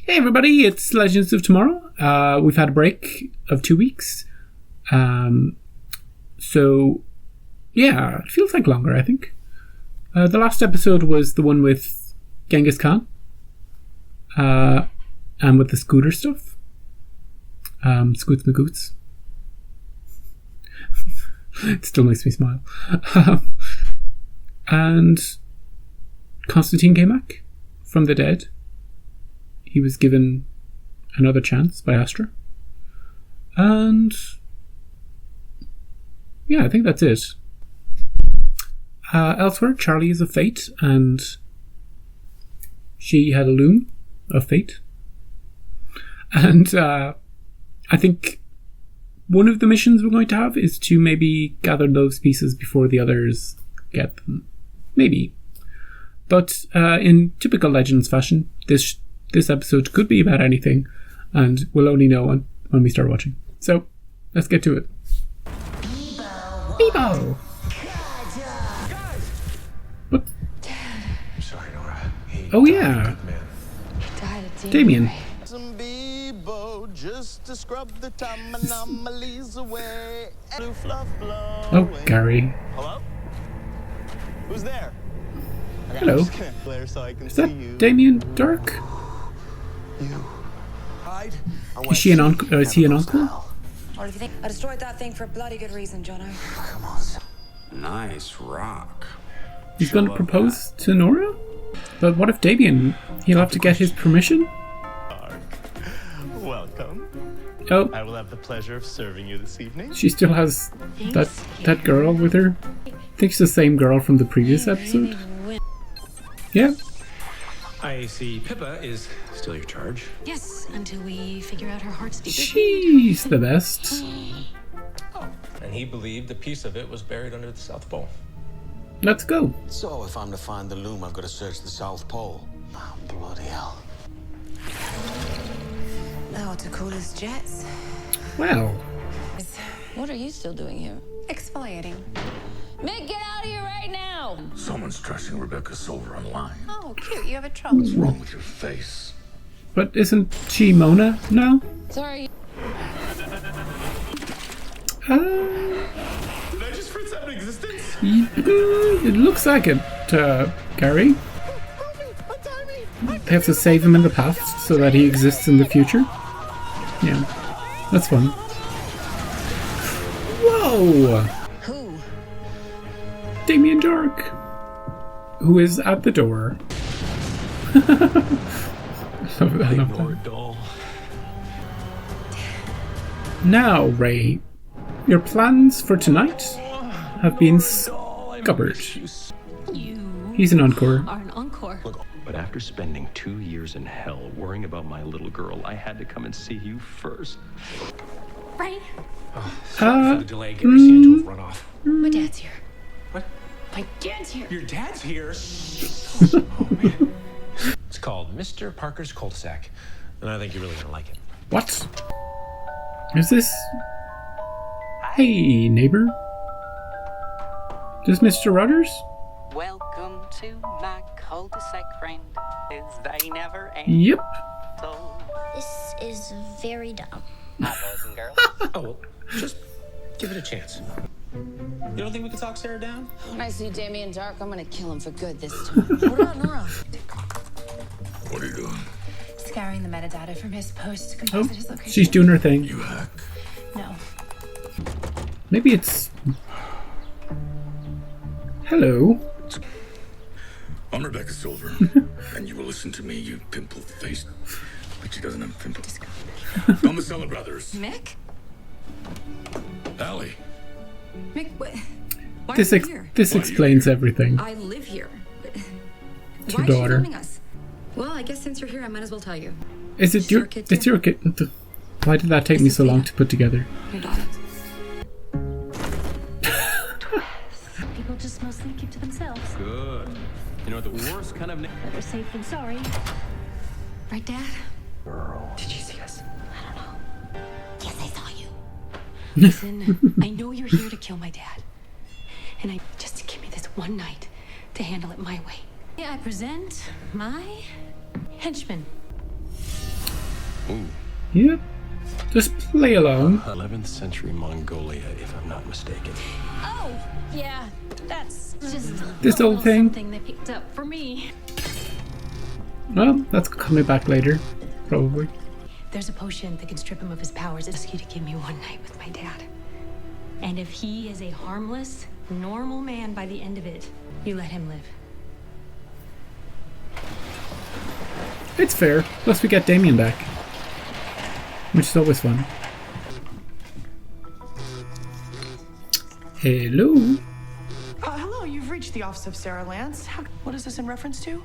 Hey everybody, it's Legends of Tomorrow. We've had a break of 2 weeks. So, yeah, it feels like longer, I think. The last episode was the one with Genghis Khan. And with the scooter stuff. Scoots Magoots. It still makes me smile. And Constantine came back from the dead. He was given another chance by Astra. And yeah, I think that's it. Elsewhere, Charlie is of fate, and she had a loom of fate. And I think one of the missions we're going to have is to maybe gather those pieces before the others get them. Maybe. But in typical Legends fashion, this episode could be about anything, and we'll only know when we start watching. So, let's get to it. Bebo! What? I'm sorry, Nora. Oh yeah. Damien. Some Bebo just to scrub the time anomalies away. Fluff blow. Oh, Gary. Hello? Who's there? Okay, Hello. I'm just gonna glare so I can Is see that you. Damien Darhk? You hide. Is he an uncle? Is he an uncle? What do you think? I destroyed that thing for a bloody good reason, Jono. Come on. Nice rock. He's going to propose to Nora? But what if Damien? He'll have to get his permission? Welcome. Oh, I will have the pleasure of serving you this evening. she still has that girl with her. I think it's the same girl from the previous episode. Yeah. I see Pippa is still your charge. Yes, until we figure out her heart's deeper. She's the best. And he believed a piece of it was buried under the South Pole. Let's go. So, if I'm to find the loom, I've got to search the South Pole. Oh, bloody hell. Oh, to cool his jets. Well, What are you still doing here? Exfoliating. Mick, get out of here right now! Someone's trusting Rebecca Silver online. Oh, cute. You have a trouble. What's wrong with your face? but isn't she Mona now? Sorry. Did I just print out of existence? It looks like it, Gary. They have to save him in the past so that he exists in the future. Yeah, that's fun. Whoa! Who? Damien Darhk, who is at the door. I love that. Doll. Now, Ray, your plans for tonight have been scuppered. He's an encore. Are an encore. But after spending 2 years in hell worrying about my little girl, I had to come and see you first. Right? Sorry for the delay. Get Lucian to have run off. My dad's here. What? My dad's here. Your dad's here? Oh, man. It's called Mr. Parker's Cul-De-Sac. And I think you're really going to like it. What? Is this... Hey, neighbor. Is Mr. Rogers? Welcome to my cul-de-sac, friend. They never end. Yep. This is very dumb. Hi, boys and girls. Oh, well, just give it a chance. You don't think we could talk Sarah down? When I see Damien Darhk, I'm gonna kill him for good this time. Hold on, Nora. What are you doing? Scouring the metadata from his post to Oh, composite his location. she's doing her thing. You hack. No. Maybe it's... Hello. I'm Rebecca Silver. And you will listen to me, you pimple-faced... But she doesn't have pimples. Domicella Brothers. Mick? Allie. Mick, what? Why This are you here? this Why are you explains here? everything. I live here. It's Why your are you daughter. filming us? Well, I guess since you're here, I might as well tell you. Is it your... kid It's too? your kid. Why did that take me so long to put together? Your daughter. People just mostly keep to themselves. Good. You know, the worst kind of... Better safe than sorry. Right, Dad? Girl. Did you see us? Yes, I saw you. Listen, I know you're here to kill my dad. And I just to give me this one night to handle it my way. Yeah, I present my henchman. Ooh. Yep. Just play along. 11th century Mongolia, if I'm not mistaken. Oh, yeah, that's just This a old little thing. something they picked up for me. Well, that's coming back later, probably. There's a potion that can strip him of his powers. Ask you to give me one night with my dad. And if he is a harmless, normal man by the end of it, you let him live. It's fair. Plus we get Damien back, which is always fun. Hello. Hello, you've reached the office of Sarah Lance. What is this in reference to?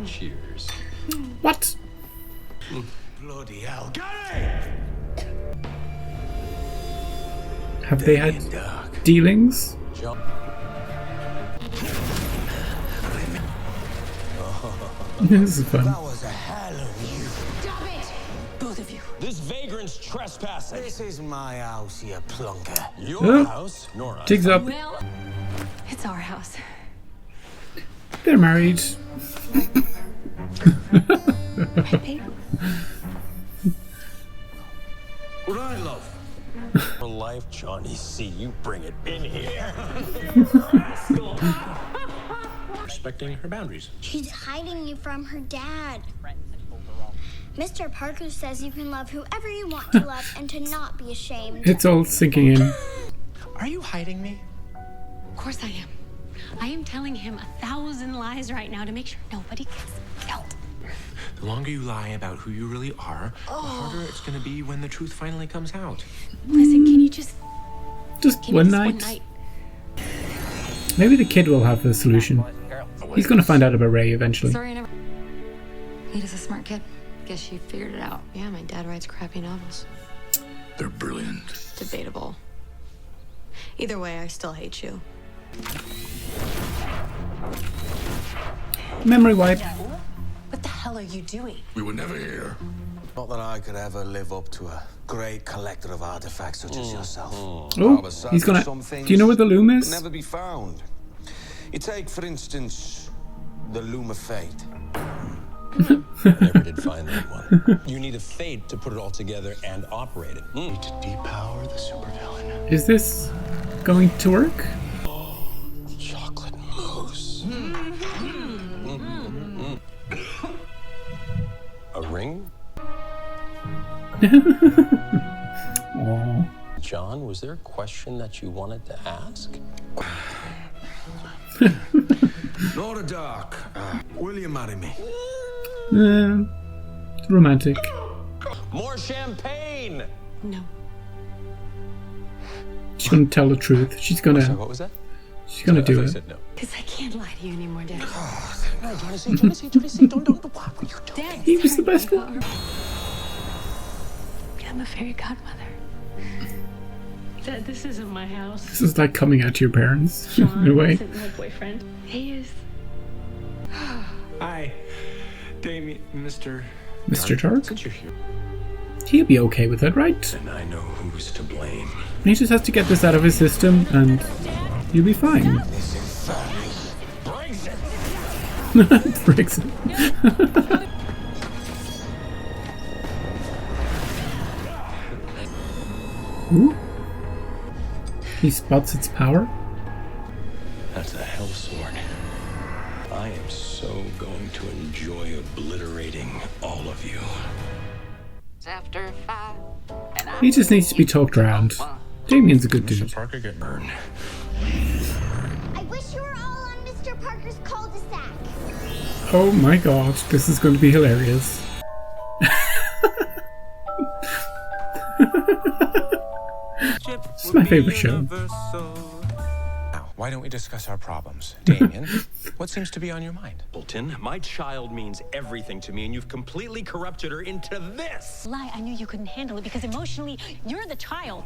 Cheers. What? Bloody hell. Gary! Have they had Damien Darhk. dealings? John. This is fun. That was a hell of you. Stop it! Both of you. This vagrant's trespassing. This is my house, you plunker. Your Oh. house? Nora. Digs up. Well, it's our house. They're married. What I love. For life, Johnny C. You bring it in here. Respecting her boundaries. She's hiding you from her dad. Mr. Parker says you can love whoever you want to love and to not be ashamed. It's all sinking in. Are you hiding me? Of course I am. I am telling him 1,000 lies right now to make sure nobody gets killed. The longer you lie about who you really are, the harder it's going to be when the truth finally comes out. Listen, can you just... Just Can you one just night. Maybe the kid will have the solution. He's gonna find out about Ray eventually. Sorry, I never. Ada's a smart kid. Guess she figured it out. Yeah, my dad writes crappy novels. They're brilliant. Debatable. Either way, I still hate you. Memory wipe. What the hell are you doing? We were never here. Not that I could ever live up to a great collector of artifacts such as yourself. Oh, he's gonna. Do you know where the loom is? Never be found. You take, for instance, the loom of fate. I never did find that one. You need a fate to put it all together and operate it. Need to depower the supervillain. Is this going to work? Chocolate mousse. A ring? Oh. John, was there a question that you wanted to ask? Lord of Dark, will you marry me? It's romantic. More champagne! No. She's gonna tell the truth. She's gonna. Sorry, what was that? She's gonna do I it. said no. Because I can't lie to you anymore, Dad. No, Johnny C, Johnny C, Johnny C, don't, what were you doing? Dad, He was the best one. I'm a fairy godmother. Dad, this isn't my house. This is like coming out to your parents in a John way. isn't my boyfriend. He is. Hi, Damien, Mr. Darhk? Since you're here. He'll be okay with it, right? And I know who's to blame. He just has to get this out of his system, and he'll be fine. This infernal Breaks it. Ooh. He spots its power. That's a hell sword. I am so going to enjoy obliterating all of you. After 5, and He just needs to be talked around. Damien's a good dude. Parker get burned. I wish you were all on Mr. Parker's Cul-De-Sac. Oh my god, this is going to be hilarious. It's my favorite show. Now, why don't we discuss our problems? Damien, what seems to be on your mind? Bolton, my child means everything to me, and you've completely corrupted her into this! Lie, I knew you couldn't handle it because emotionally, you're the child.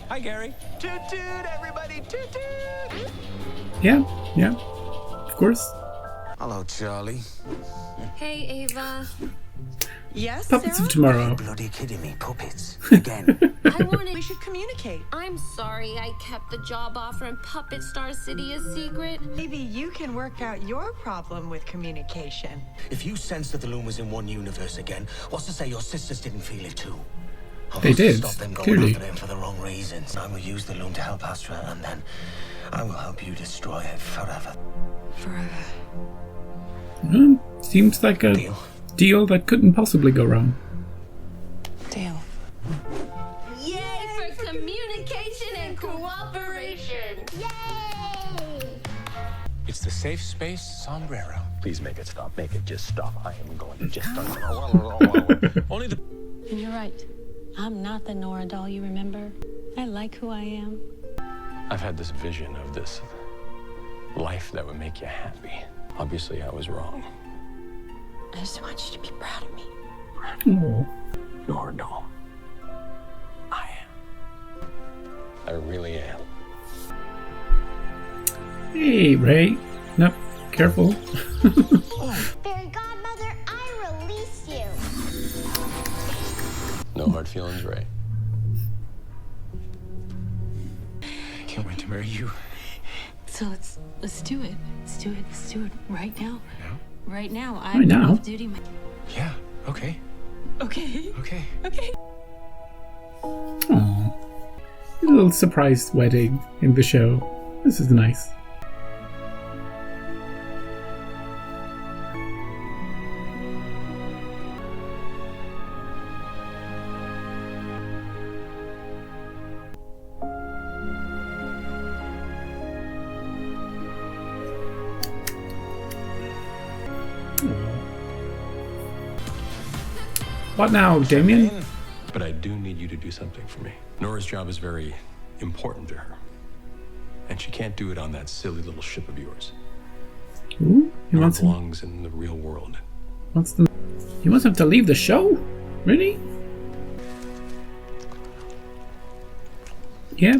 Hi, Gary. Toot toot, everybody, toot toot! Yeah, of course. Hello, Charlie. Hey, Ava. Yes, Puppets Sarah? of Tomorrow. Bloody kidding me, puppets. Again. We should communicate. I'm sorry I kept the job offer in Puppet Star City a secret. Maybe you can work out your problem with communication. If you sensed that the loom was in one universe again, what's to say your sisters didn't feel it too? They did, Stop them going clearly. after him for the wrong reasons. I will use the loom to help Astra, and then I will help you destroy it forever. Forever. Seems like a deal that couldn't possibly go wrong. Deal. Yay for communication and cooperation! It's the safe space sombrero. Please make it stop. Make it just stop. I am going to just... Only the... And you're right. I'm not the Nora doll you remember. I like who I am. I've had this vision of this life that would make you happy. Obviously, I was wrong. I just want you to be proud of me. Oh. Nor doll. I am. I really am. Hey, Ray. Nope. Careful. Fairy godmother, I release you. No hard feelings, Ray. Can't wait to marry you. So let's do it. Let's do it. Let's do it right now. Now? Right now. Right I'm now? off duty. Yeah, okay. Okay. Okay. Okay. Aww. A little surprise wedding in the show. This is nice. What now, Damien? But I do need you to do something for me. Nora's job is very important to her. And she can't do it on that silly little ship of yours. Ooh, he Nora wants him. belongs in the real world. He wants him to leave the show? Really? Yeah.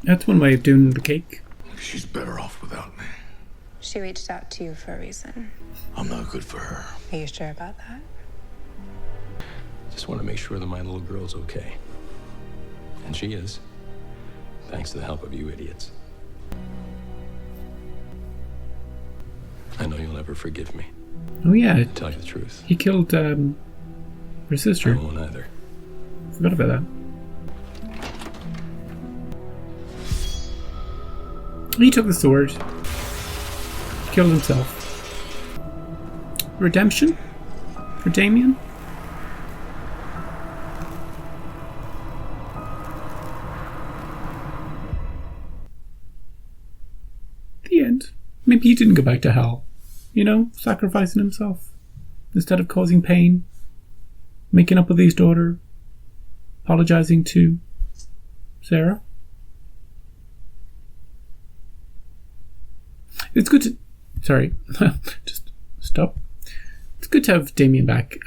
That's one way of doing the cake. She's better off without me. She reached out to you for a reason. I'm not good for her. Are you sure about that? Just want to make sure that my little girl's okay. And she is. Thanks to the help of you idiots. I know you'll never forgive me. Oh yeah, To tell you the truth. he killed her I sister. won't either. Forgot about that. He took the sword. Killed himself. Redemption? For Damien? The end. Maybe he didn't go back to hell. You know, sacrificing himself. Instead of causing pain. Making up with his daughter. Apologizing to Sarah. It's good to... Sorry. Just stop. It's good to have Damien back.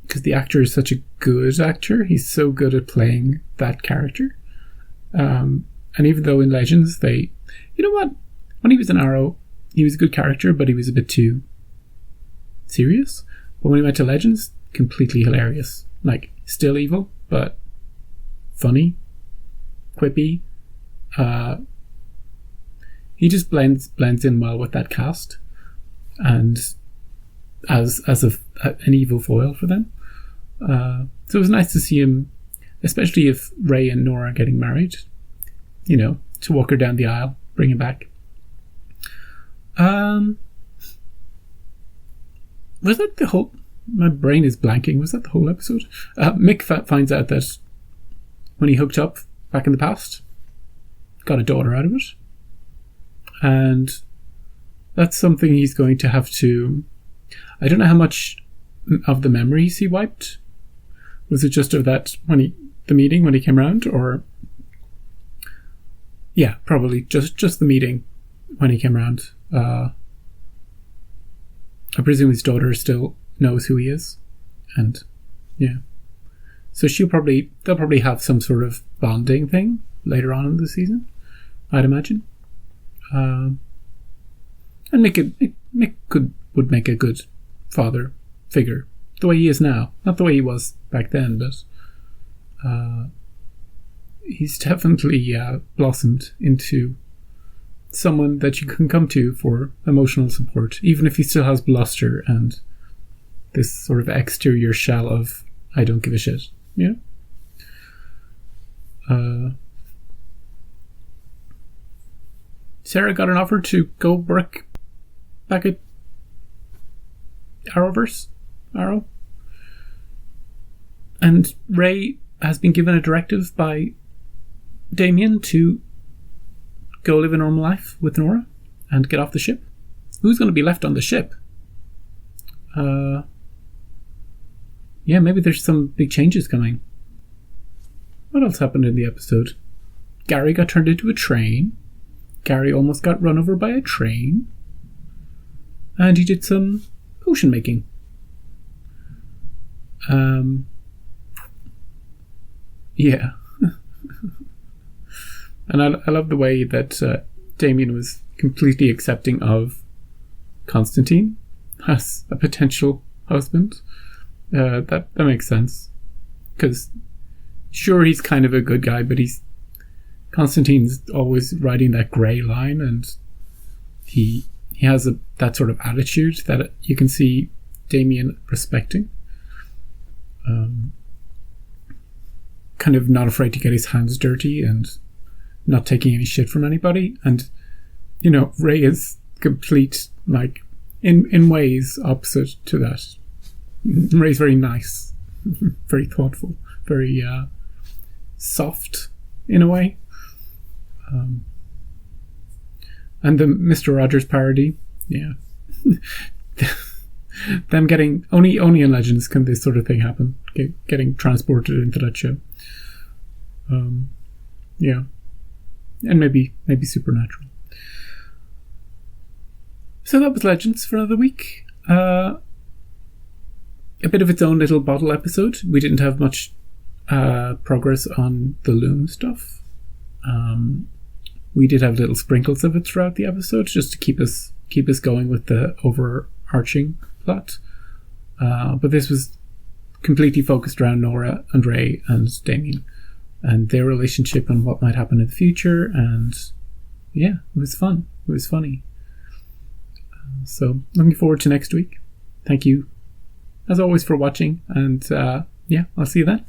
Because the actor is such a good actor. He's so good at playing that character. And even though in Legends they... You know what? When he was in Arrow, he was a good character, but he was a bit too serious. But when he went to Legends, completely hilarious. Like, still evil, but funny. Quippy. He just blends in well with that cast. And as an evil foil for them. So it was nice to see him, especially if Ray and Nora are getting married, you know, to walk her down the aisle, bring him back. Was that the whole... My brain is blanking. Was that the whole episode? Mick finds out that when he hooked up back in the past, got a daughter out of it. And that's something he's going to have to... I don't know how much of the memories he wiped. Was it just of that the meeting when he came around, or... Yeah, probably just the meeting when he came around. I presume his daughter still knows who he is, and yeah. So they'll probably have some sort of bonding thing later on in the season, I'd imagine. And Mick would would make a good father figure. The way he is now. Not the way he was back then, but he's definitely blossomed into someone that you can come to for emotional support, even if he still has bluster and this sort of exterior shell of I don't give a shit, you know? Sarah got an offer to go work back at Arrow. And Ray has been given a directive by Damien to go live a normal life with Nora and get off the ship. Who's going to be left on the ship? Yeah, maybe there's some big changes coming. What else happened in the episode? Gary got turned into a train. Gary almost got run over by a train. And he did some potion making. Yeah. And I love the way that Damien was completely accepting of Constantine as a potential husband. That makes sense. Because, sure, he's kind of a good guy, but Constantine's always riding that grey line, and he has that sort of attitude that you can see Damien respecting. Kind of not afraid to get his hands dirty and not taking any shit from anybody. And, you know, Ray is complete, like, in ways opposite to that. Ray's very nice, very thoughtful, very soft in a way. And the Mr. Rogers parody, yeah. Them getting only in Legends can this sort of thing happen. Getting transported into that show. Yeah, and maybe Supernatural. So that was Legends for another week. A bit of its own little bottle episode. We didn't have much progress on the Loom stuff. We did have little sprinkles of it throughout the episode, just to keep us going with the overarching plot. But this was completely focused around Nora and Ray and Damien and their relationship and what might happen in the future. And yeah, it was fun. It was funny. So looking forward to next week. Thank you as always for watching, and yeah, I'll see you then.